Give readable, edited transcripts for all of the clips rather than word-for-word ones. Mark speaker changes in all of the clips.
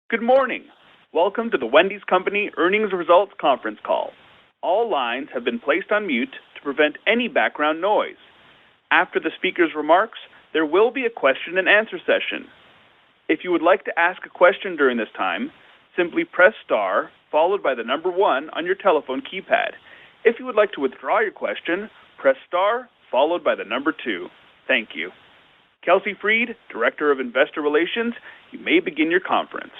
Speaker 1: Good morning. Welcome to the Wendy's Company Earnings Results Conference Call. All lines have been placed on mute to prevent any background noise. After the speaker's remarks, there will be a question and answer session. If you would like to ask a question during this time, simply press star followed by the number 1 on your telephone keypad. If you would like to withdraw your question, press star followed by the number 2. Thank you. Kelsey Freed, Director of Investor Relations, you may begin your conference.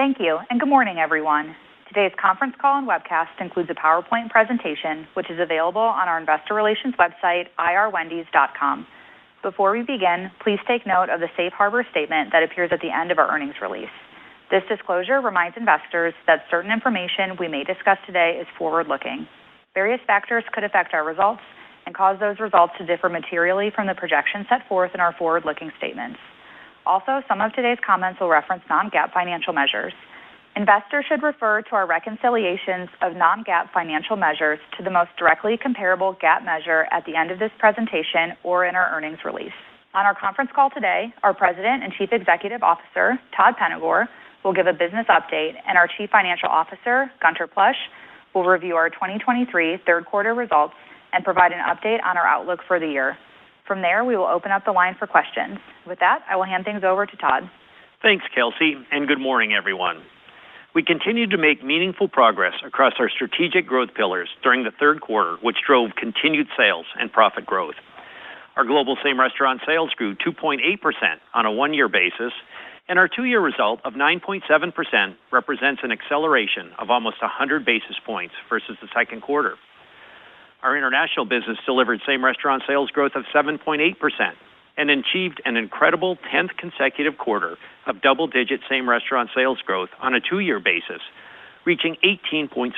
Speaker 2: Thank you, and good morning, everyone. Today's conference call and webcast includes a PowerPoint presentation, which is available on our investor relations website, irwendys.com. Before we begin, please take note of the safe harbor statement that appears at the end of our earnings release. This disclosure reminds investors that certain information we may discuss today is forward-looking. Various factors could affect our results and cause those results to differ materially from the projections set forth in our forward-looking statements. Also, some of today's comments will reference non-GAAP financial measures. Investors should refer to our reconciliations of non-GAAP financial measures to the most directly comparable GAAP measure at the end of this presentation or in our earnings release. On our conference call today, our President and Chief Executive Officer, Todd Penegor, will give a business update, and our Chief Financial Officer, Gunther Plush, will review our 2023 third quarter results and provide an update on our outlook for the year. From there, we will open up the line for questions. With that, I will hand things over to Todd.
Speaker 3: Thanks, Kelsey, and good morning, everyone. We continued to make meaningful progress across our strategic growth pillars during the third quarter, which drove continued sales and profit growth. Our global same-restaurant sales grew 2.8% on a one-year basis, and our two-year result of 9.7% represents an acceleration of almost 100 basis points versus the second quarter. Our international business delivered same-restaurant sales growth of 7.8% and achieved an incredible 10th consecutive quarter of double-digit same-restaurant sales growth on a two-year basis, reaching 18.6%.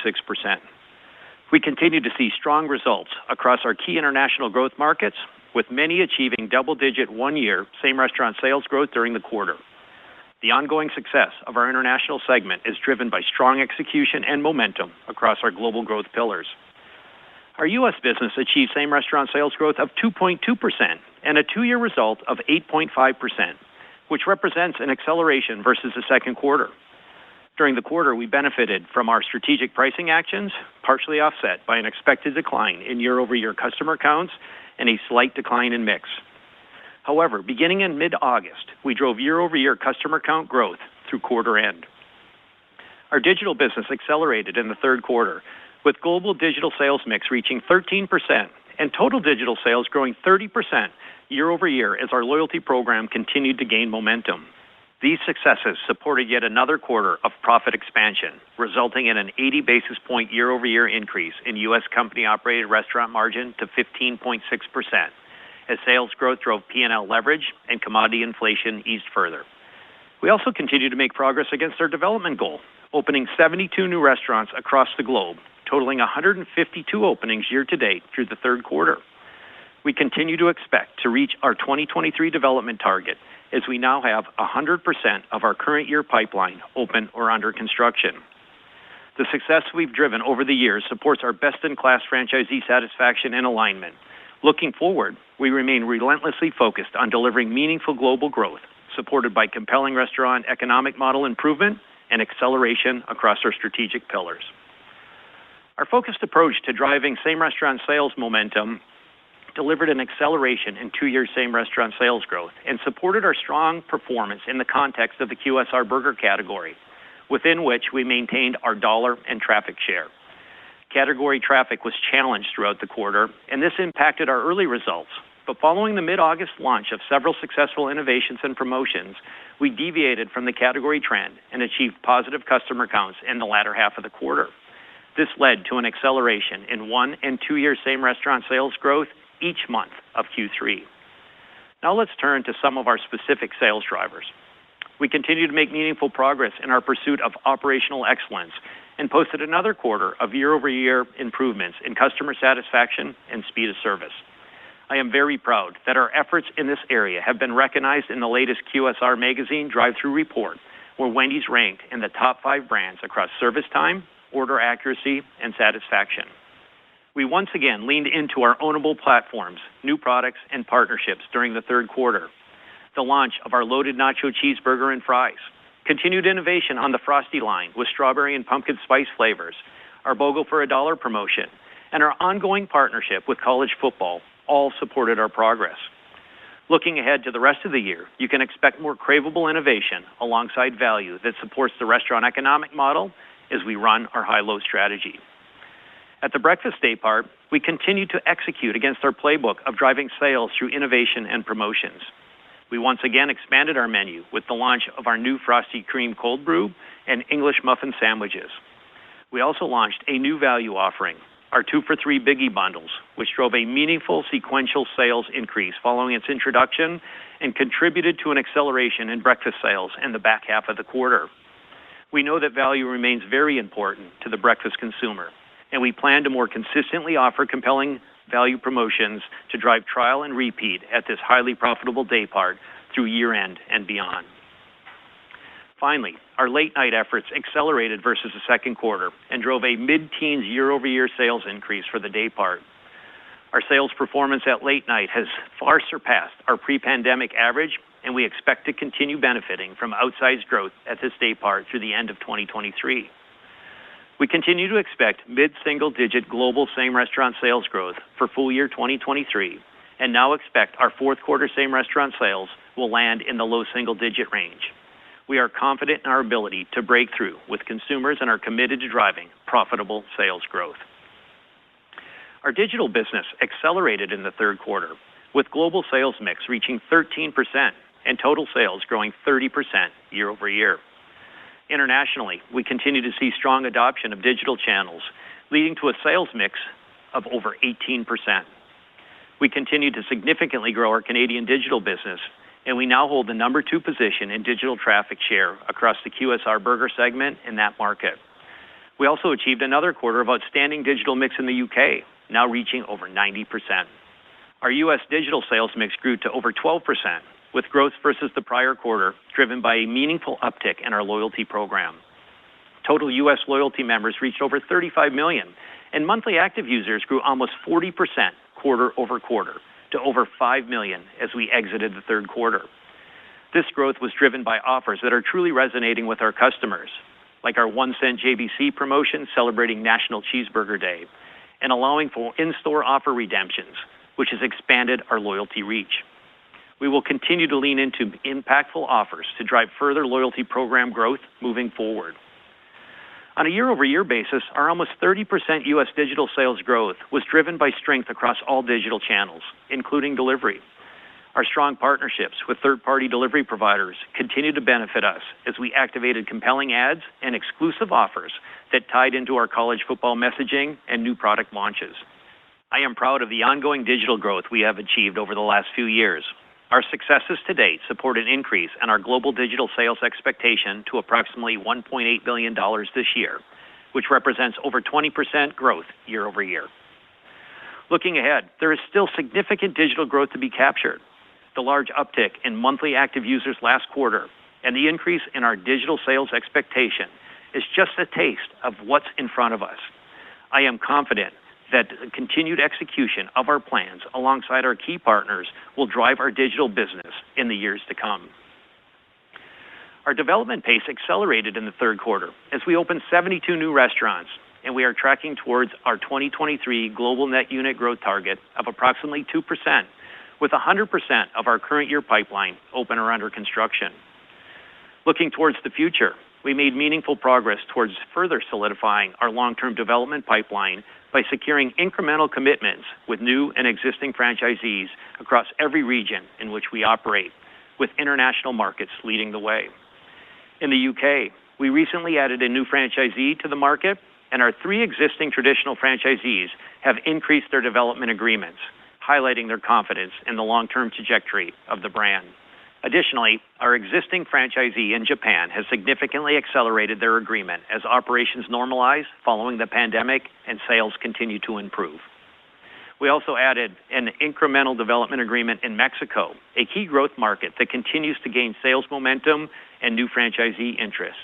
Speaker 3: We continue to see strong results across our key international growth markets, with many achieving double-digit one-year same-restaurant sales growth during the quarter. The ongoing success of our international segment is driven by strong execution and momentum across our global growth pillars. Our U.S. business achieved same-restaurant sales growth of 2.2% and a two-year result of 8.5%, which represents an acceleration versus the second quarter. During the quarter, we benefited from our strategic pricing actions, partially offset by an expected decline in year-over-year customer counts and a slight decline in mix. However, beginning in mid-August, we drove year-over-year customer count growth through quarter end. Our digital business accelerated in the third quarter, with global digital sales mix reaching 13% and total digital sales growing 30% year-over-year as our loyalty program continued to gain momentum. These successes supported yet another quarter of profit expansion, resulting in an 80 basis point year-over-year increase in U.S. company-operated restaurant margin to 15.6%, as sales growth drove P&L leverage and commodity inflation eased further. We also continue to make progress against our development goal, opening 72 new restaurants across the globe, totaling 152 openings year-to-date through the third quarter. We continue to expect to reach our 2023 development target, as we now have 100% of our current year pipeline open or under construction. The success we've driven over the years supports our best-in-class franchisee satisfaction and alignment. Looking forward, we remain relentlessly focused on delivering meaningful global growth, supported by compelling restaurant economic model improvement and acceleration across our strategic pillars. Our focused approach to driving same-restaurant sales momentum delivered an acceleration in two-year same-restaurant sales growth and supported our strong performance in the context of the QSR burger category, within which we maintained our dollar and traffic share. Category traffic was challenged throughout the quarter, and this impacted our early results. But following the mid-August launch of several successful innovations and promotions, we deviated from the category trend and achieved positive customer counts in the latter half of the quarter. This led to an acceleration in 1- and 2-year same-restaurant sales growth each month of Q3. Now let's turn to some of our specific sales drivers. We continue to make meaningful progress in our pursuit of operational excellence and posted another quarter of year-over-year improvements in customer satisfaction and speed of service. I am very proud that our efforts in this area have been recognized in the latest QSR Magazine drive-thru report, where Wendy's ranked in the top 5 brands across service time, order accuracy, and satisfaction. We once again leaned into our ownable platforms, new products, and partnerships during the third quarter. The launch of our loaded nacho cheeseburger and fries, continued innovation on the Frosty line with strawberry and pumpkin spice flavors, our BOGO for $1 promotion, and our ongoing partnership with college football all supported our progress. Looking ahead to the rest of the year, you can expect more craveable innovation alongside value that supports the restaurant economic model as we run our high-low strategy. At the breakfast day part, we continue to execute against our playbook of driving sales through innovation and promotions. We once again expanded our menu with the launch of our new Frosty Cream Cold Brew and English Muffin Sandwiches. We also launched a new value offering, our 2 for $3 Biggie Bundles, which drove a meaningful sequential sales increase following its introduction and contributed to an acceleration in breakfast sales in the back half of the quarter. We know that value remains very important to the breakfast consumer, and we plan to more consistently offer compelling value promotions to drive trial and repeat at this highly profitable day part through year-end and beyond. Finally, our late-night efforts accelerated versus the second quarter and drove a mid-teens year-over-year sales increase for the day part. Our sales performance at late night has far surpassed our pre-pandemic average, and we expect to continue benefiting from outsized growth at this day part through the end of 2023. We continue to expect mid-single-digit global same-restaurant sales growth for full year 2023, and now expect our fourth quarter same-restaurant sales will land in the low single-digit range. We are confident in our ability to break through with consumers and are committed to driving profitable sales growth. Our digital business accelerated in the third quarter, with global sales mix reaching 13% and total sales growing 30% year over year. Internationally, we continue to see strong adoption of digital channels, leading to a sales mix of over 18%. We continue to significantly grow our Canadian digital business, and we now hold the number 2 position in digital traffic share across the QSR burger segment in that market. We also achieved another quarter of outstanding digital mix in the UK, now reaching over 90%. Our U.S. digital sales mix grew to over 12%, with growth versus the prior quarter driven by a meaningful uptick in our loyalty program. Total U.S. loyalty members reached over 35 million, and monthly active users grew almost 40% quarter over quarter to over 5 million as we exited the third quarter. This growth was driven by offers that are truly resonating with our customers, like our 1-cent JBC promotion celebrating National Cheeseburger Day, and allowing for in-store offer redemptions, which has expanded our loyalty reach. We will continue to lean into impactful offers to drive further loyalty program growth moving forward. On a year-over-year basis, our almost 30% U.S. digital sales growth was driven by strength across all digital channels, including delivery. Our strong partnerships with third-party delivery providers continue to benefit us as we activated compelling ads and exclusive offers that tied into our college football messaging and new product launches. I am proud of the ongoing digital growth we have achieved over the last few years. Our successes to date support an increase in our global digital sales expectation to approximately $1.8 billion this year, which represents over 20% growth year over year. Looking ahead, there is still significant digital growth to be captured. The large uptick in monthly active users last quarter and the increase in our digital sales expectation is just a taste of what's in front of us. I am confident that the continued execution of our plans alongside our key partners will drive our digital business in the years to come. Our development pace accelerated in the third quarter as we opened 72 new restaurants, and we are tracking towards our 2023 global net unit growth target of approximately 2%, with 100% of our current year pipeline open or under construction. Looking towards the future, we made meaningful progress towards further solidifying our long-term development pipeline by securing incremental commitments with new and existing franchisees across every region in which we operate, with international markets leading the way. In the UK, we recently added a new franchisee to the market, and our 3 existing traditional franchisees have increased their development agreements, highlighting their confidence in the long-term trajectory of the brand. Additionally, our existing franchisee in Japan has significantly accelerated their agreement as operations normalize following the pandemic and sales continue to improve. We also added an incremental development agreement in Mexico, a key growth market that continues to gain sales momentum and new franchisee interest.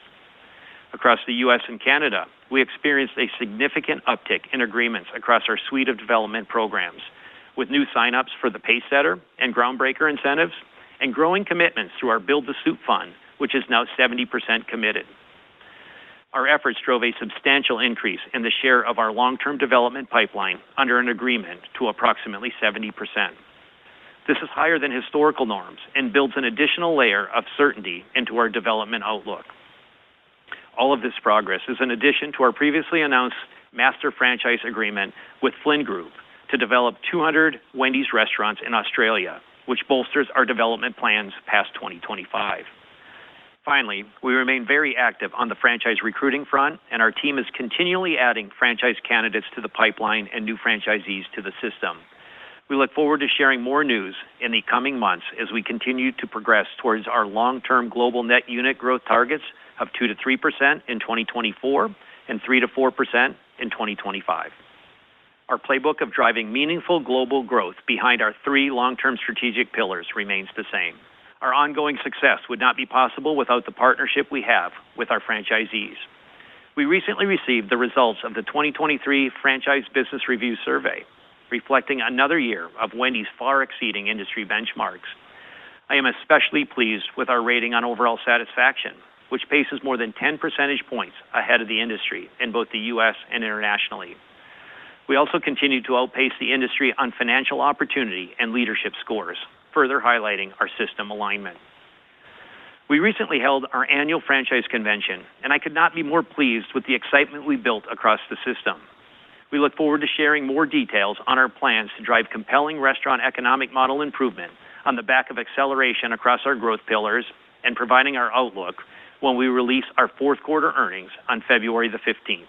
Speaker 3: Across the U.S. and Canada, we experienced a significant uptick in agreements across our suite of development programs, with new signups for the Pacesetter and Groundbreaker incentives, and growing commitments through our Build to Suit Fund which is now 70% committed. Our efforts drove a substantial increase in the share of our long-term development pipeline under an agreement to approximately 70%. This is higher than historical norms and builds an additional layer of certainty into our development outlook. All of this progress is in addition to our previously announced master franchise agreement with Flynn Group to develop 200 Wendy's restaurants in Australia, which bolsters our development plans past 2025. Finally, we remain very active on the franchise recruiting front, and our team is continually adding franchise candidates to the pipeline and new franchisees to the system. We look forward to sharing more news in the coming months as we continue to progress towards our long-term global net unit growth targets of 2 to 3% in 2024 and 3 to 4% in 2025. Our playbook of driving meaningful global growth behind our 3 long-term strategic pillars remains the same. Our ongoing success would not be possible without the partnership we have with our franchisees. We recently received the results of the 2023 Franchise Business Review Survey, reflecting another year of Wendy's far exceeding industry benchmarks. I am especially pleased with our rating on overall satisfaction, which paces more than 10 percentage points ahead of the industry in both the U.S. and internationally. We also continue to outpace the industry on financial opportunity and leadership scores, further highlighting our system alignment. We recently held our annual franchise convention, and I could not be more pleased with the excitement we built across the system. We look forward to sharing more details on our plans to drive compelling restaurant economic model improvement on the back of acceleration across our growth pillars and providing our outlook when we release our fourth quarter earnings on February the 15th.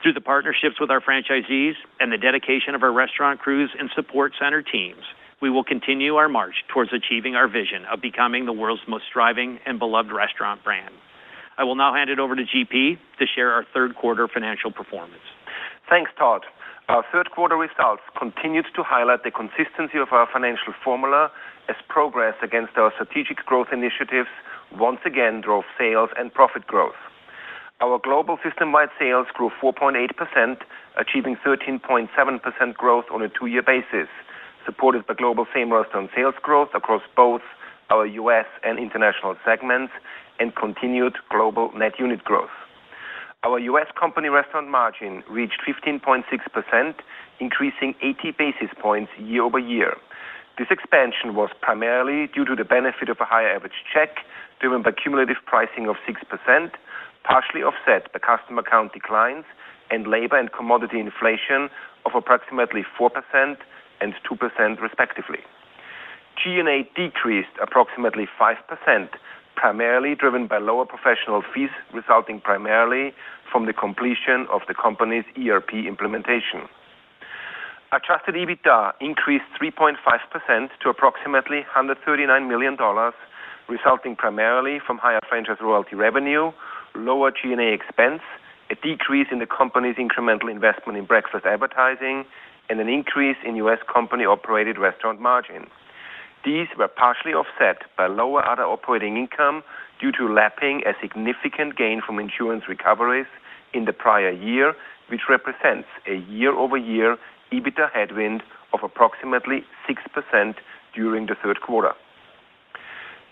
Speaker 3: Through the partnerships with our franchisees and the dedication of our restaurant crews and support center teams, we will continue our march towards achieving our vision of becoming the world's most thriving and beloved restaurant brand. I will now hand it over to GP to share our third quarter financial performance.
Speaker 4: Thanks, Todd. Our third quarter results continued to highlight the consistency of our financial formula as progress against our strategic growth initiatives once again drove sales and profit growth. Our global system-wide sales grew 4.8%, achieving 13.7% growth on a 2-year basis, supported by global same-restaurant sales growth across both our U.S. and international segments and continued global net unit growth. Our U.S. company restaurant margin reached 15.6%, increasing 80 basis points year over year. This expansion was primarily due to the benefit of a higher average check, driven by cumulative pricing of 6%, partially offset by customer count declines and labor and commodity inflation of approximately 4% and 2% respectively. G&A decreased approximately 5%, primarily driven by lower professional fees resulting primarily from the completion of the company's ERP implementation. Adjusted EBITDA increased 3.5% to approximately $139 million, resulting primarily from higher franchise royalty revenue, lower G&A expense, a decrease in the company's incremental investment in breakfast advertising, and an increase in U.S. company-operated restaurant margin. These were partially offset by lower other operating income due to lapping a significant gain from insurance recoveries in the prior year, which represents a year-over-year EBITDA headwind of approximately 6% during the third quarter.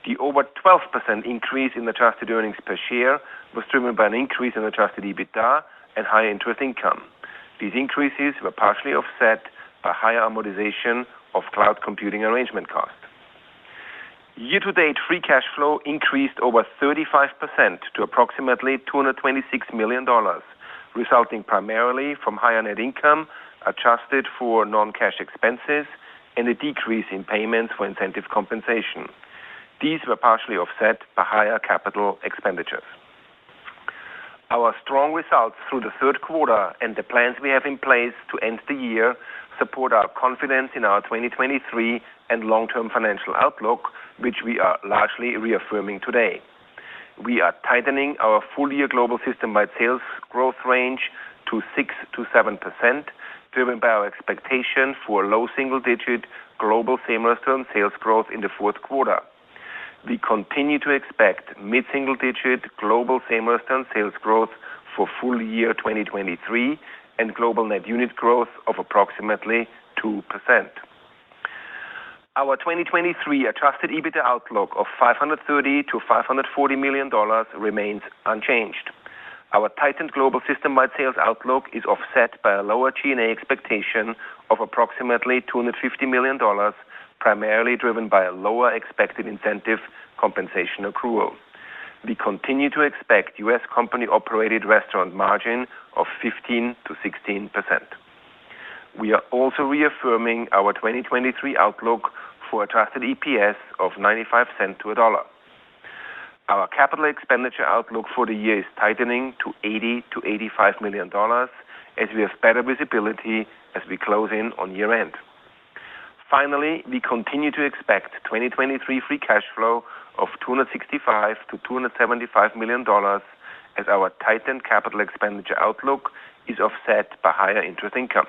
Speaker 4: The over 12% increase in adjusted earnings per share was driven by an increase in adjusted EBITDA and higher interest income. These increases were partially offset by higher amortization of cloud computing arrangement costs. Year-to-date free cash flow increased over 35% to approximately $226 million, resulting primarily from higher net income adjusted for non-cash expenses and a decrease in payments for incentive compensation. These were partially offset by higher capital expenditures. Our strong results through the third quarter and the plans we have in place to end the year support our confidence in our 2023 and long-term financial outlook, which we are largely reaffirming today. We are tightening our full-year global system-wide sales growth range to 6 to 7%, driven by our expectation for low single-digit global same-restaurant sales growth in the fourth quarter. We continue to expect mid-single-digit global same-restaurant sales growth for full year 2023 and global net unit growth of approximately 2%. Our 2023 adjusted EBITDA outlook of $530 to $540 million remains unchanged. Our tightened global system-wide sales outlook is offset by a lower G&A expectation of approximately $250 million, primarily driven by a lower expected incentive compensation accrual. We continue to expect U.S. company-operated restaurant margin of 15 to 16%. We are also reaffirming our 2023 outlook for adjusted EPS of 95 cents to $1. Our capital expenditure outlook for the year is tightening to $80 to $85 million as we have better visibility as we close in on year-end. Finally, we continue to expect 2023 free cash flow of $265 to $275 million as our tightened capital expenditure outlook is offset by higher interest income.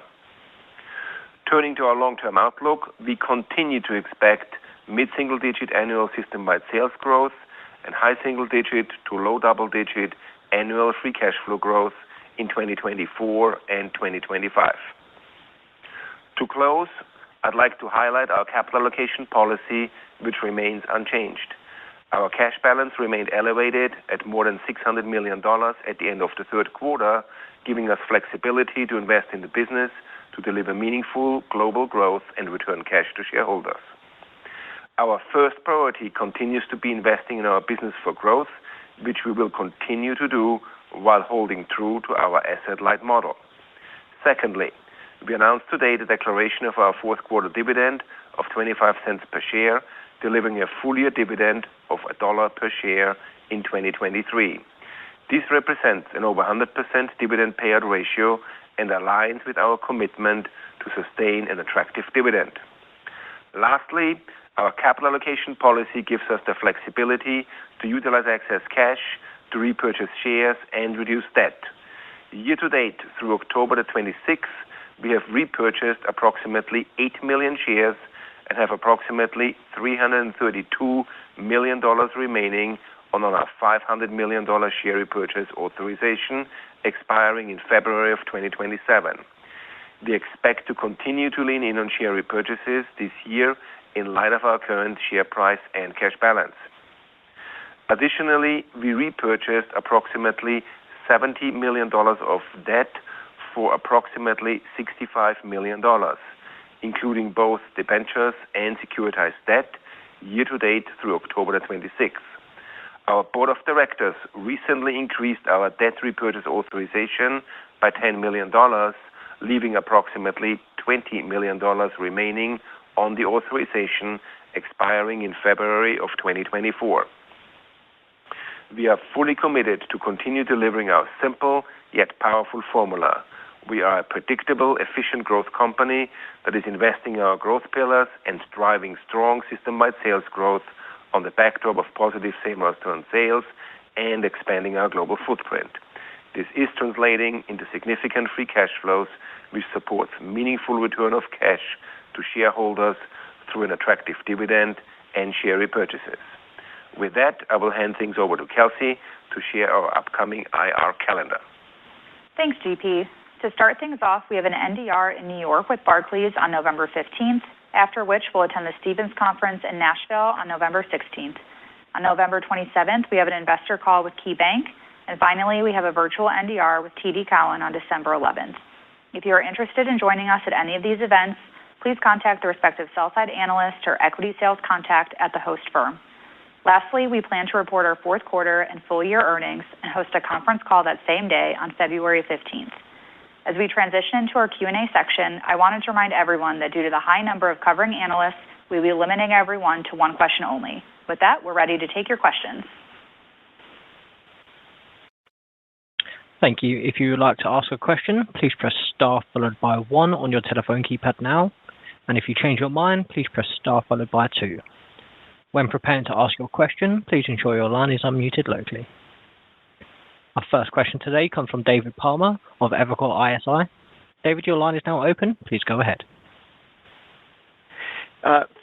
Speaker 4: Turning to our long-term outlook, we continue to expect mid-single-digit annual system-wide sales growth and high single-digit to low double-digit annual free cash flow growth in 2024 and 2025. To close, I'd like to highlight our capital allocation policy, which remains unchanged. Our cash balance remained elevated at more than $600 million at the end of the third quarter, giving us flexibility to invest in the business to deliver meaningful global growth and return cash to shareholders. Our first priority continues to be investing in our business for growth, which we will continue to do while holding true to our asset-light model. Secondly, we announced today the declaration of our fourth quarter dividend of 25 cents per share, delivering a full-year dividend of $1 per share in 2023. This represents an over 100% dividend payout ratio and aligns with our commitment to sustain an attractive dividend. Lastly, our capital allocation policy gives us the flexibility to utilize excess cash to repurchase shares and reduce debt. Year to date, through October the 26th, we have repurchased approximately 8 million shares and have approximately $332 million remaining on our $500 million share repurchase authorization expiring in February of 2027. We expect to continue to lean in on share repurchases this year in light of our current share price and cash balance. Additionally, we repurchased approximately $70 million of debt for approximately $65 million, including both debentures and securitized debt, year to date through October the 26th. Our board of directors recently increased our debt repurchase authorization by $10 million, leaving approximately $20 million remaining on the authorization expiring in February of 2024. We are fully committed to continue delivering our simple yet powerful formula. We are a predictable, efficient growth company that is investing in our growth pillars and driving strong system-wide sales growth on the backdrop of positive same-restaurant sales and expanding our global footprint. This is translating into significant free cash flows, which supports meaningful return of cash to shareholders through an attractive dividend and share repurchases. With that, I will hand things over to Kelsey to share our upcoming IR calendar.
Speaker 2: Thanks, GP. To start things off, we have an NDR in New York with Barclays on November 15th, after which we'll attend the Stephens Conference in Nashville on November 16th. On November 27th, we have an investor call with KeyBank, and finally, we have a virtual NDR with TD Cowen on December 11th. If you are interested in joining us at any of these events, please contact the respective sell-side analyst or equity sales contact at the host firm. Lastly, we plan to report our fourth quarter and full-year earnings and host a conference call that same day on February 15th. As we transition into our Q&A section, I wanted to remind everyone that due to the high number of covering analysts, we will be limiting everyone to one question only. With that, we're ready to take your questions.
Speaker 5: Thank you. If you would like to ask a question, please press star followed by 1 on your telephone keypad now. And if you change your mind, please press star followed by 2. When preparing to ask your question, please ensure your line is unmuted locally. Our first question today comes from David Palmer of Evercore ISI. David, your line is now open. Please go ahead.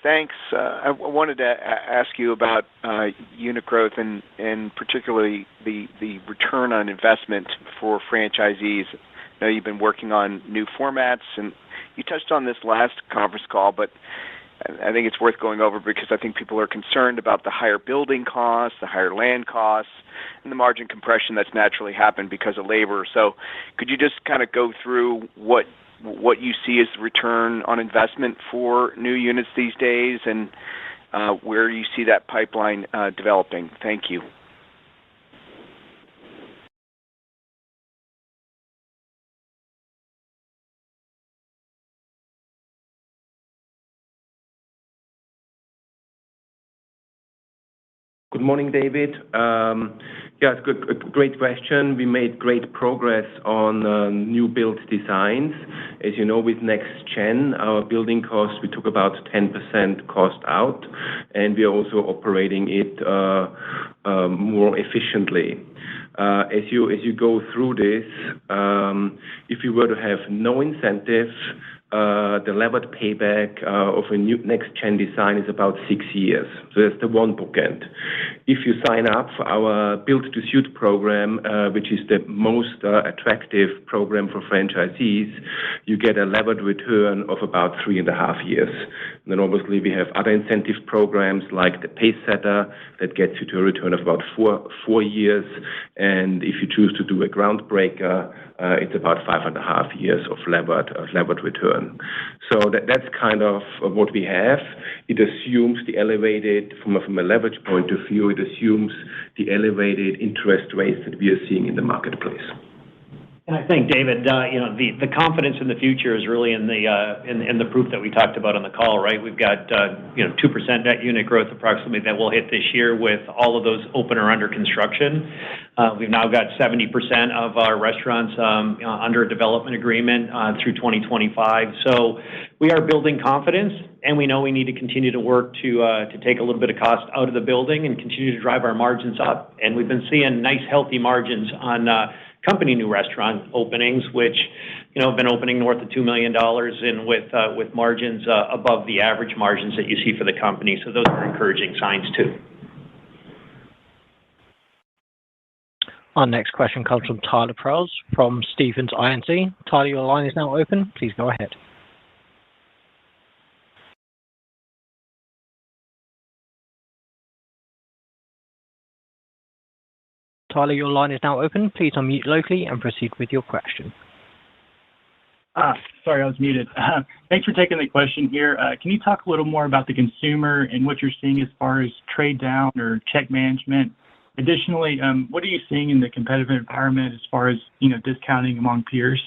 Speaker 6: Thanks. I wanted to ask you about unit growth and particularly the return on investment for franchisees. I know you've been working on new formats, and you touched on this last conference call, but I think it's worth going over because I think people are concerned about the higher building costs, the higher land costs, and the margin compression that's naturally happened because of labor. So could you just kind of go through what you see as the return on investment for new units these days and where you see that pipeline developing? Thank you.
Speaker 7: Good morning, David. It's a great question. We made great progress on new build designs. As you know, with Next Gen, our building costs, we took about 10% cost out, and we are also operating it more efficiently. As you go through this, if you were to have no incentive, the levered payback of a new next-gen design is about 6 years. So that's the one bookend. If you sign up for our build-to-suit program, which is the most attractive program for franchisees, you get a levered return of about 3.5 years. And then obviously we have other incentive programs like the Pace Setter that gets you to a return of about four years. And if you choose to do a groundbreaker, it's about 5.5 years of levered return. So that's kind of what we have. It assumes the elevated, from a leverage point of view, it assumes the elevated interest rates that we are seeing in the marketplace.
Speaker 3: And I think, David, the confidence in the future is really in the proof that we talked about on the call, right? We've got 2% net unit growth approximately that we'll hit this year with all of those open or under construction. We've now got 70% of our restaurants under a development agreement through 2025. So we are building confidence, and we know we need to continue to work to take a little bit of cost out of the building and continue to drive our margins up. And we've been seeing nice, healthy margins on company new restaurant openings, which have been opening north of $2 million and with margins above the average margins that you see for the company. So those are encouraging signs too.
Speaker 5: Our next question comes from Tyler Prause from Stephens Inc. Tyler, your line is now open. Please go ahead. Tyler, your line is now open. Please unmute locally and proceed with your question.
Speaker 8: Sorry, I was muted. Thanks for taking the question here. Can you talk a little more about the consumer and what you're seeing as far as trade down or check management? Additionally, what are you seeing in the competitive environment as far as discounting among peers?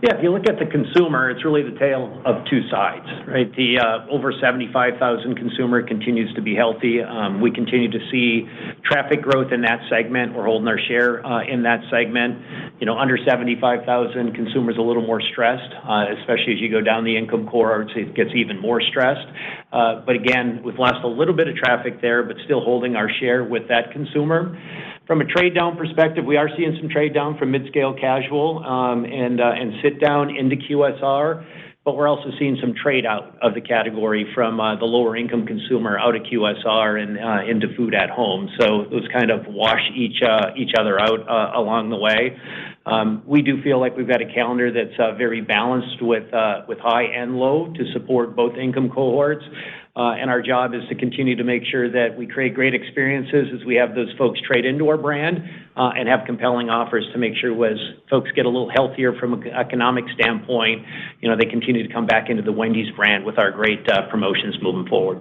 Speaker 3: Yeah, if you look at the consumer, it's really the tale of two sides, right? The over 75,000 consumer continues to be healthy. We continue to see traffic growth in that segment. We're holding our share in that segment. Under 75,000 consumers a little more stressed, especially as you go down the income cohorts, it gets even more stressed. But again, we've lost a little bit of traffic there, but still holding our share with that consumer. From a trade down perspective, we are seeing some trade down from mid-scale casual and sit down into QSR, but we're also seeing some trade out of the category from the lower income consumer out of QSR and into food at home. So those kind of wash each other out along the way. We do feel like we've got a calendar that's very balanced with high and low to support both income cohorts. And our job is to continue to make sure that we create great experiences as we have those folks trade into our brand and have compelling offers to make sure as folks get a little healthier from an economic standpoint, they continue to come back into the Wendy's brand with our great promotions moving forward.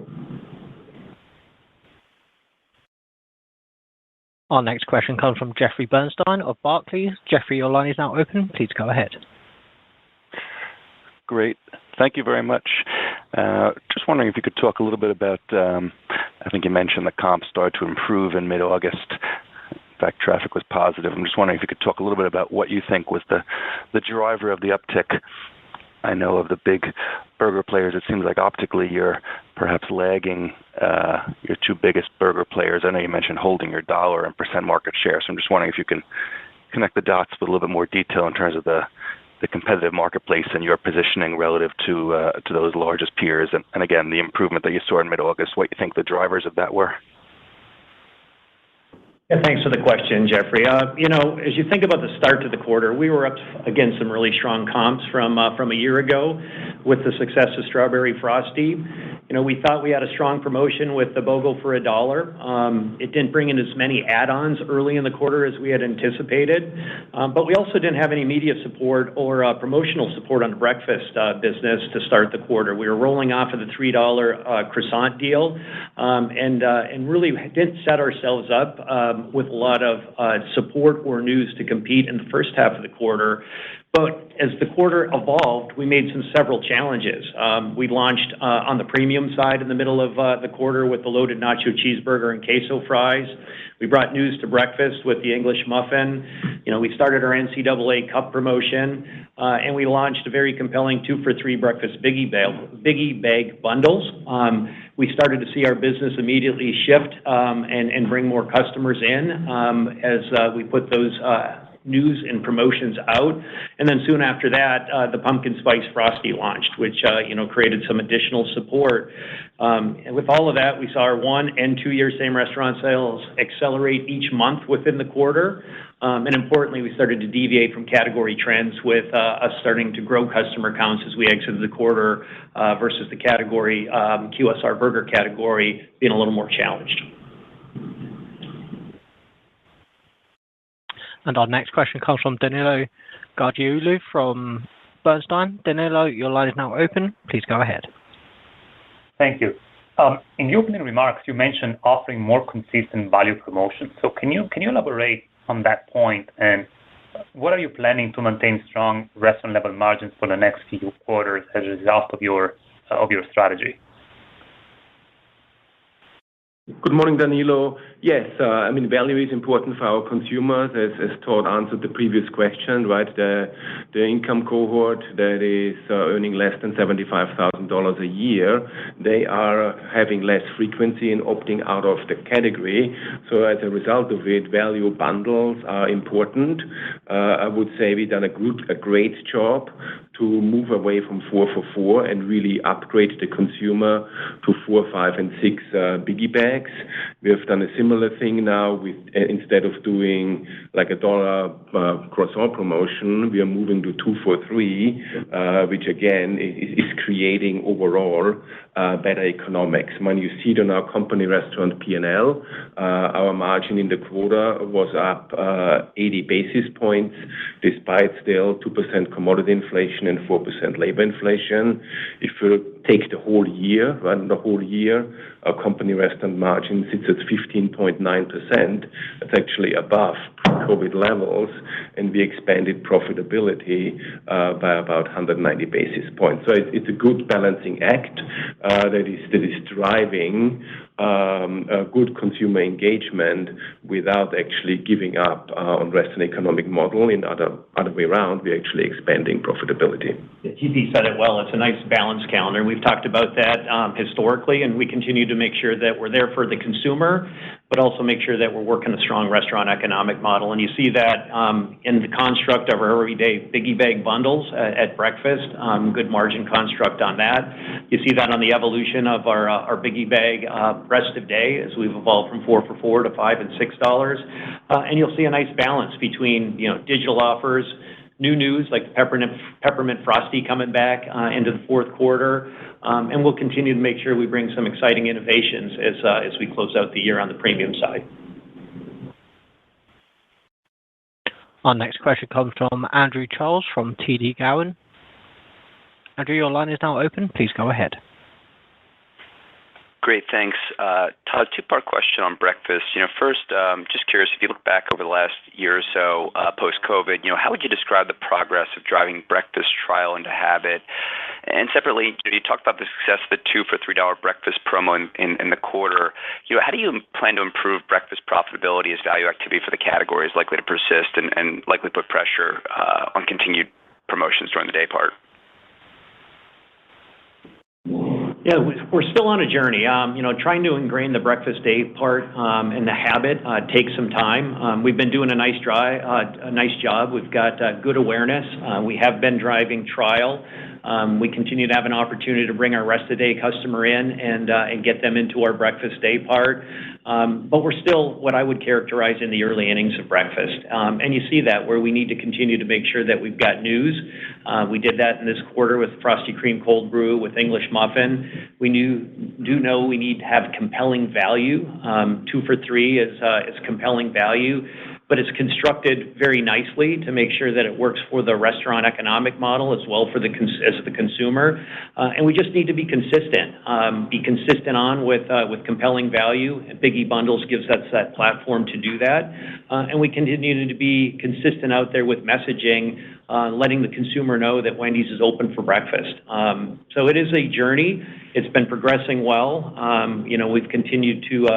Speaker 5: Our next question comes from Jeffrey Bernstein of Barclays. Jeffrey, your line is now open. Please go ahead.
Speaker 9: Great. Thank you very much. Just wondering if you could talk a little bit about, I think you mentioned the comp started to improve in mid-August. In fact, traffic was positive. I'm just wondering if you could talk a little bit about what you think was the driver of the uptick. I know of the big burger players, it seems like optically you're perhaps lagging your two biggest burger players. I know you mentioned holding your dollar and percent market share, so I'm just wondering if you can connect the dots with a little bit more detail in terms of the competitive marketplace and your positioning relative to those largest peers, and again, the improvement that you saw in mid-August, what you think the drivers of that were.
Speaker 3: Yeah, thanks for the question, Jeffrey. As you think about the start to the quarter, we were up against some really strong comps from a year ago.
Speaker 10: with the success of Strawberry Frosty. We thought we had a strong promotion with the BOGO for $1. It didn't bring in as many add-ons early in the quarter as we had anticipated, but we also didn't have any media support or promotional support on the breakfast business to start the quarter. We were rolling off of the $3 croissant deal, and really didn't set ourselves up with a lot of support or news to compete in the first half of the quarter. But as the quarter evolved, we made several challenges. We launched on the premium side in the middle of the quarter with the loaded nacho cheeseburger and queso fries. We brought news to breakfast with the English muffin. We started our NCAA Cup promotion, and we launched a very compelling 2-for-3 breakfast biggie bag bundles. We started to see our business immediately shift and bring more customers in as we put those news and promotions out. And then soon after that, the Pumpkin Spice Frosty launched, which created some additional support. And with all of that, we saw our 1- and 2-year same restaurant sales accelerate each month within the quarter. And importantly, we started to deviate from category trends with us starting to grow customer counts as we exited the quarter versus the category, QSR burger category, being a little more challenged.
Speaker 5: And our next question comes from Danilo Gargiulo from Bernstein. Danilo, your line is now open. Please go ahead.
Speaker 11: Thank you. In your opening remarks, you mentioned offering more consistent value promotions. So can you elaborate on that point, and what are you planning to maintain strong restaurant level margins for the next few quarters as a result of your strategy?
Speaker 7: Good morning, Danilo. Yes, value is important for our consumers, as Todd answered the previous question, right? The income cohort that is earning less than $75,000 a year, they are having less frequency in opting out of the category. So as a result of it, value bundles are important. I would say we've done a great job to move away from 4 for $4 and really upgrade the consumer to 4, 5, and 6 biggie bags. We have done a similar thing now with instead of doing like $1 croissant promotion, we are moving to 2 for $3, which again is creating overall better economics. When you see it on our company restaurant P&L, our margin in the quarter was up 80 basis points, despite still 2% commodity inflation and 4% labor inflation. If you take the whole year, our company restaurant margin sits at 15.9%. That's actually above pre-COVID levels, and we expanded profitability by about 190 basis points. So it's a good balancing act that is driving a good consumer engagement without actually giving up on restaurant economic model. In other way around, we're actually expanding profitability.
Speaker 10: Yeah, GP said it well. It's a nice balance calendar. We've talked about that historically, and we continue to make sure that we're there for the consumer, but also make sure that we're working a strong restaurant economic model. And you see that in the construct of our everyday biggie bag bundles at breakfast, good margin construct on that. You see that on the evolution of our biggie bag rest of day as we've evolved from 4 for $4 to $5 and $6. And you'll see a nice balance between digital offers, new news like the peppermint frosty coming back into the fourth quarter, and we'll continue to make sure we bring some exciting innovations as we close out the year on the premium side.
Speaker 5: Our next question comes from Andrew Charles from TD Cowen. Andrew, your line is now open. Please go ahead.
Speaker 12: Great, thanks. Todd, two-part question on breakfast. First, just curious, if you look back over the last year or so, post-COVID, how would you describe the progress of driving breakfast trial into habit? And separately, you talked about the success of the 2 for $3 breakfast promo in the quarter. How do you plan to improve breakfast profitability as value activity for the category is likely to persist and likely put pressure on continued promotions during the day part?
Speaker 10: Yeah, we're still on a journey. Trying to ingrain the breakfast day part and the habit takes some time. We've been doing a nice job. We've got good awareness. We have been driving trial. We continue to have an opportunity to bring our rest of the day customer in and get them into our breakfast day part. But we're still what I would characterize in the early innings of breakfast. And you see that where we need to continue to make sure that we've got news. We did that in this quarter with Frosty Cream Cold Brew, with English Muffin. We do know we need to have compelling value. 2 for $3 is compelling value, but it's constructed very nicely to make sure that it works for the restaurant economic model as well for the consumer. And we just need to be consistent. Be consistent with compelling value. Biggie Bundles gives us that platform to do that. And we continue to be consistent out there with messaging, letting the consumer know that Wendy's is open for breakfast. So it is a journey. It's been progressing well. We've continued to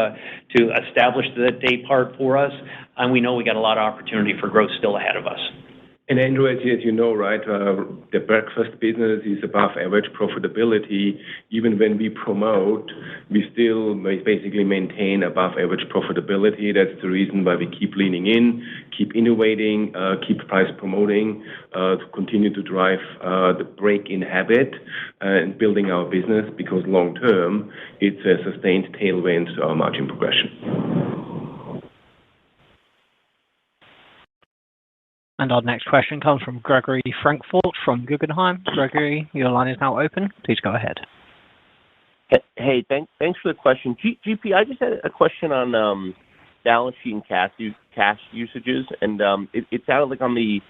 Speaker 10: establish the day part for us, and we know we got a lot of opportunity for growth still ahead of us.
Speaker 7: And Andrew, as you know, right, the breakfast business is above average profitability. Even when we promote, we still basically maintain above average profitability. That's the reason why we keep leaning in, keep innovating, keep price promoting, to continue to drive the break-in habit and building our business, because long term, it's a sustained tailwind to our margin progression.
Speaker 5: And our next question comes from Gregory Frankfurt from Guggenheim. Gregory, your line is now open. Please go ahead.
Speaker 13: Hey, thanks for the question. GP, I just had a question on balance sheet and cash usages. And it sounded like on the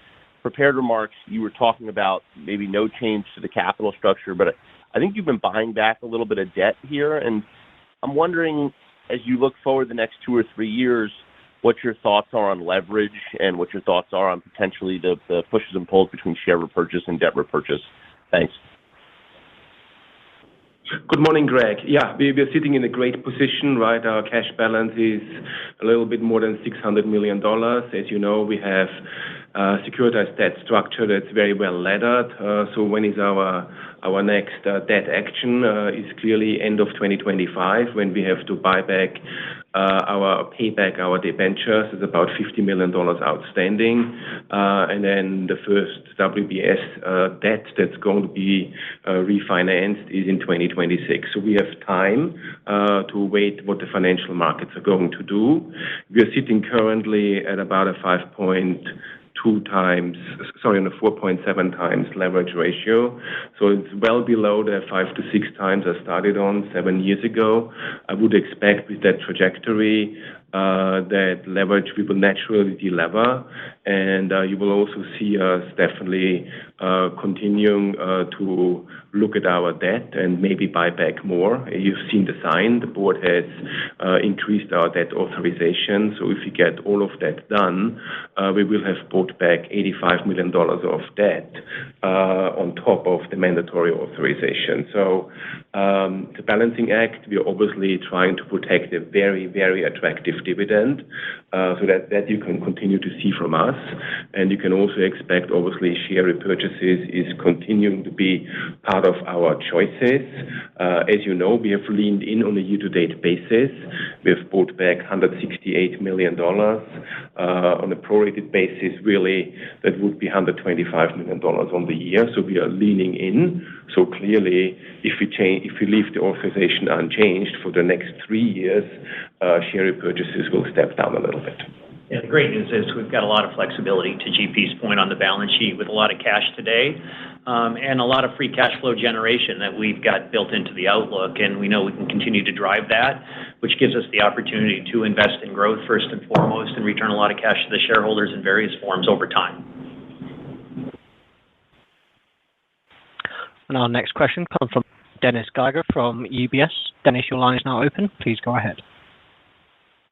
Speaker 13: prepared remarks you were talking about maybe no change to the capital structure, but I think you've been buying back a little bit of debt here. And I'm wondering, as you look forward the next 2 or 3 years, what your thoughts are on leverage and what your thoughts are on potentially the pushes and pulls between share repurchase and debt repurchase. Thanks.
Speaker 7: Good morning, Greg. Yeah, we're sitting in a great position, right? Our cash balance is a little bit more than $600 million. As you know, we have securitized debt structure that's very well laddered. So when is our next debt action is clearly end of 2025, when we have to pay back our debentures. It's about $50 million outstanding. And then the first WBS debt that's going to be refinanced is in 2026. So we have time to wait what the financial markets are going to do. We are sitting currently at about a 4.7 times leverage ratio. So it's well below the 5 to 6 times I started on 7 years ago. I would expect with that trajectory that leverage we will naturally delever, and you will also see us definitely continuing to look at our debt and maybe buy back more. You've seen the sign. The board has increased our debt authorization. So if we get all of that done, we will have bought back $85 million of debt on top of the mandatory authorization. So the balancing act, we are obviously trying to protect a very, very attractive dividend, so that you can continue to see from us. And you can also expect, obviously, share repurchases is continuing to be part of our choices. As you know, we have leaned in on a year-to-date basis. We have bought back $168 million. On a prorated basis, really, that would be $125 million on the year. So we are leaning in. So clearly, if we leave the authorization unchanged for the next 3 years, share repurchases will step down a little bit.
Speaker 10: Yeah, the great news is we've got a lot of flexibility, to GP's point, on the balance sheet, with a lot of cash today and a lot of free cash flow generation that we've got built into the outlook. And we know we can continue to drive that, which gives us the opportunity to invest in growth first and foremost and return a lot of cash to the shareholders in various forms over time.
Speaker 5: And our next question comes from Dennis Geiger from UBS. Dennis, your line is now open. Please go ahead.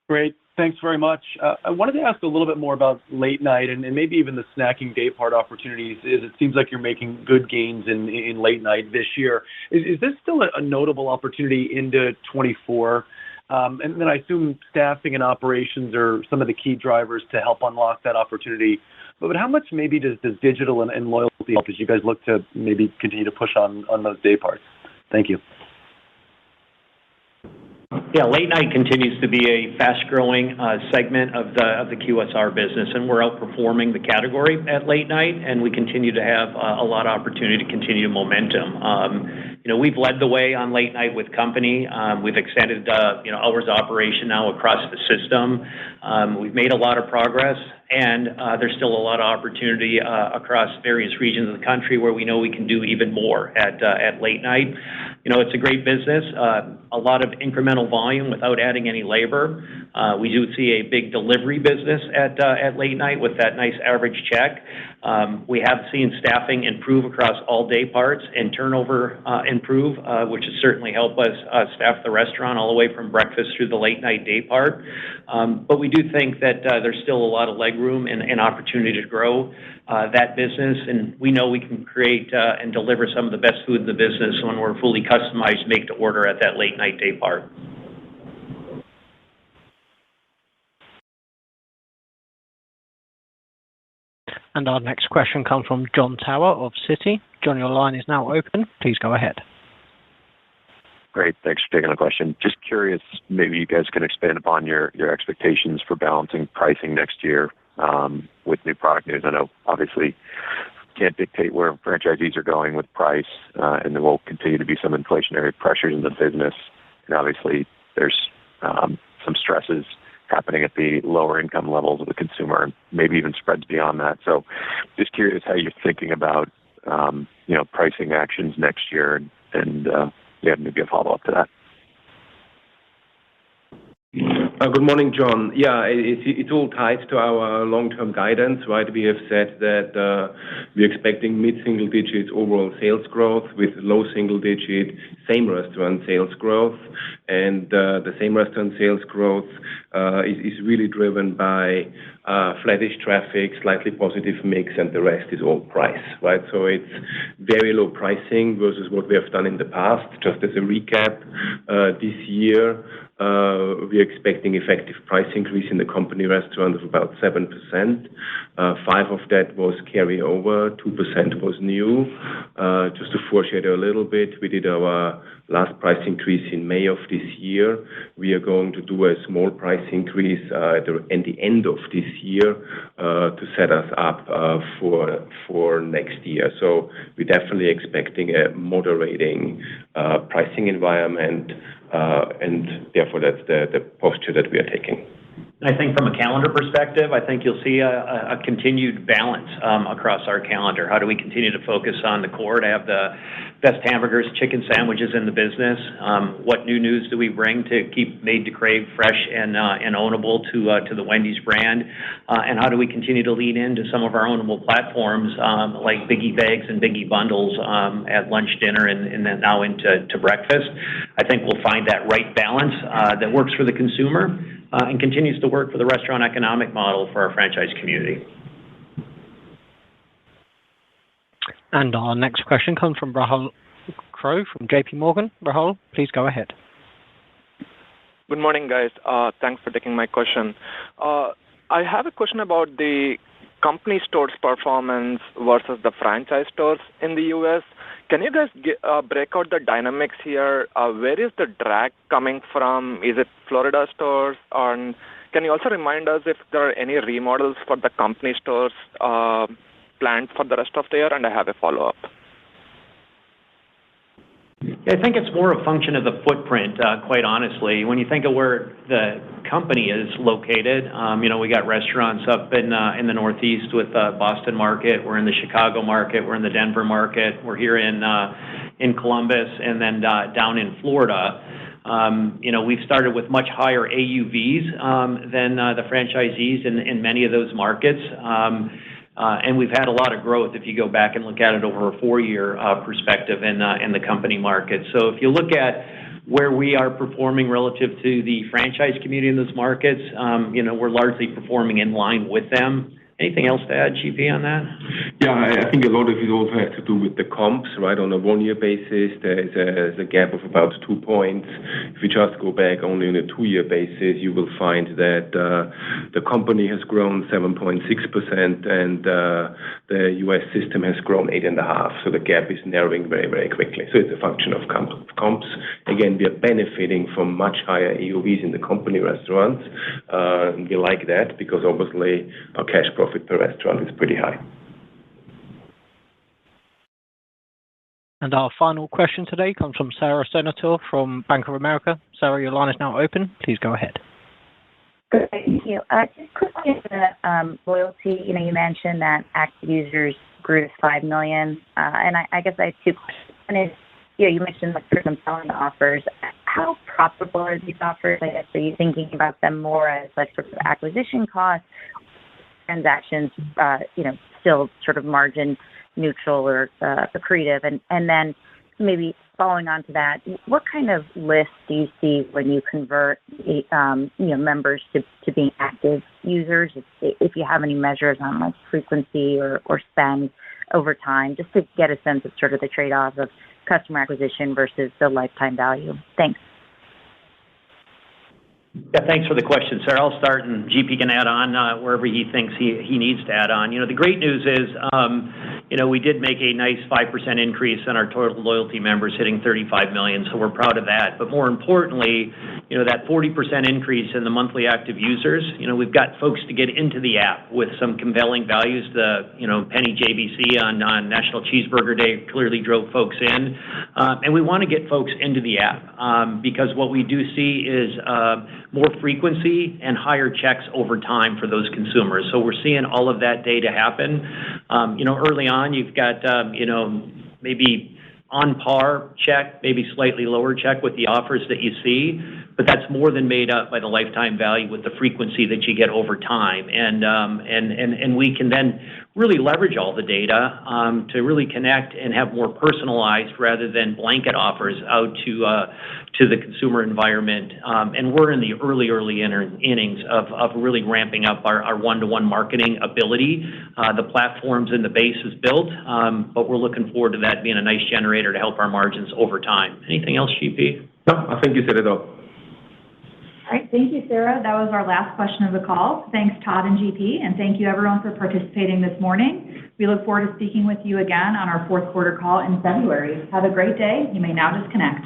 Speaker 14: Great. Thanks very much. I wanted to ask a little bit more about late night and maybe even the snacking day part opportunities. It seems like you're making good gains in late night this year. Is this still a notable opportunity into 24? And then I assume staffing and operations are some of the key drivers to help unlock that opportunity. But how much maybe does digital and loyalty help as you guys look to maybe continue to push on those day parts? Thank you.
Speaker 10: Yeah, late night continues to be a fast-growing segment of the QSR business, and we're outperforming the category at late night, and we continue to have a lot of opportunity to continue momentum. We've led the way on late night with company. We've extended hours of operation now across the system. We've made a lot of progress, and there's still a lot of opportunity across various regions of the country where we know we can do even more at late night. It's a great business, a lot of incremental volume without adding any labor. We do see a big delivery business at late night with that nice average check. We have seen staffing improve across all day parts and turnover improve, which has certainly helped us staff the restaurant all the way from breakfast through the late night day part. But we do think that there's still a lot of leg room and opportunity to grow that business, and we know we can create and deliver some of the best food in the business when we're fully customized make to order at that late night day part.
Speaker 5: And our next question comes from Jon Tower of Citi. John, your line is now open. Please go ahead.
Speaker 15: Great. Thanks for taking the question. Just curious, maybe you guys can expand upon your expectations for balancing pricing next year with new product news. I know, obviously, can't dictate where franchisees are going with price, and there will continue to be some inflationary pressures in the business. And obviously, there's some stresses happening at the lower income levels of the consumer, and maybe even spreads beyond that. So just curious how you're thinking about, pricing actions next year, and maybe a follow-up to that.
Speaker 7: Good morning, John. Yeah, it's all tied to our long-term guidance, right? We have said that we're expecting mid-single digit overall sales growth with low single-digit same restaurant sales growth. And the same restaurant sales growth is really driven by flattish traffic, slightly positive mix, and the rest is all price, right? So it's very low pricing versus what we have done in the past. Just as a recap, this year, we're expecting effective price increase in the company restaurant of about 7%. 5% of that was carryover, 2% was new. Just to foreshadow a little bit, we did our last price increase in May of this year. We are going to do a small price increase at the end of this year to set us up for next year. So we're definitely expecting a moderating pricing environment, and therefore that's the posture that we are taking.
Speaker 10: I think from a calendar perspective, I think you'll see a continued balance across our calendar. How do we continue to focus on the core to have the best hamburgers, chicken sandwiches in the business? What new news do we bring to keep Made to Crave fresh and ownable to the Wendy's brand? And how do we continue to lean into some of our ownable platforms like Biggie Bags and Biggie Bundles at lunch, dinner, and then now into breakfast? I think we'll find that right balance that works for the consumer and continues to work for the restaurant economic model for our franchise community.
Speaker 5: And our next question comes from Rahul Crowe from JP Morgan. Rahul, please go ahead.
Speaker 16: Good morning, guys. Thanks for taking my question. I have a question about the company stores' performance versus the franchise stores in the U.S. Can you guys break out the dynamics here? Where is the drag coming from? Is it Florida stores? And can you also remind us if there are any remodels for the company stores planned for the rest of the year? And I have a follow-up.
Speaker 10: Yeah, I think it's more a function of the footprint, quite honestly. When you think of where the company is located, we got restaurants up in the Northeast with Boston market. We're in the Chicago market. We're in the Denver market. We're here in Columbus, and then down in Florida. We've started with much higher AUVs than the franchisees in many of those markets. And we've had a lot of growth if you go back and look at it over a 4-year perspective in the company market. So if you look at where we are performing relative to the franchise community in those markets, we're largely performing in line with them. Anything else to add, GP, on that?
Speaker 7: Yeah, I think a lot of it also has to do with the comps, right? On a one-year basis, there's a gap of about 2 points. If you just go back only on a 2-year basis, you will find that the company has grown 7.6% and the U.S. system has grown 8.5%. So the gap is narrowing very, very quickly. So it's a function of comps. Again, we are benefiting from much higher AOVs in the company restaurants. We like that because obviously our cash profit per restaurant is pretty high.
Speaker 5: And our final question today comes from Sara Senatore from Bank of America. Sarah, your line is now open. Please go ahead.
Speaker 17: Good, thank you. Just quickly on the loyalty, you mentioned that active users grew to 5 million. And I guess I have 2 questions. One is, you mentioned the compelling offers. How profitable are these offers? I guess, are you thinking about them more as like sort of acquisition costs, transactions, still sort of margin neutral or accretive? And then maybe following on to that, what kind of lift do you see when you convert members to being active users? If you have any measures on like frequency or spend over time, just to get a sense of sort of the trade-off of customer acquisition versus the lifetime value. Thanks.
Speaker 10: Yeah, thanks for the question, Sarah. I'll start, and GP can add on wherever he thinks he needs to add on. The great news is, we did make a nice 5% increase in our total loyalty members, hitting 35 million, so we're proud of that. But more importantly, that 40% increase in the monthly active users, we've got folks to get into the app with some compelling values. The, Penny JBC on National Cheeseburger Day clearly drove folks in. And we want to get folks into the app because what we do see is more frequency and higher checks over time for those consumers. So we're seeing all of that data happen. Early on, you've got, maybe on par check, maybe slightly lower check with the offers that you see, but that's more than made up by the lifetime value with the frequency that you get over time. And we can then really leverage all the data to really connect and have more personalized rather than blanket offers out to the consumer environment. And we're in the early innings of really ramping up our one-to-one marketing ability. The platforms and the base is built, but we're looking forward to that being a nice generator to help our margins over time. Anything else, GP?
Speaker 7: No, I think you said it all.
Speaker 2: All right, thank you, Sarah. That was our last question of the call. Thanks, Todd and GP, and thank you everyone for participating this morning. We look forward to speaking with you again on our fourth quarter call in February. Have a great day. You may now disconnect.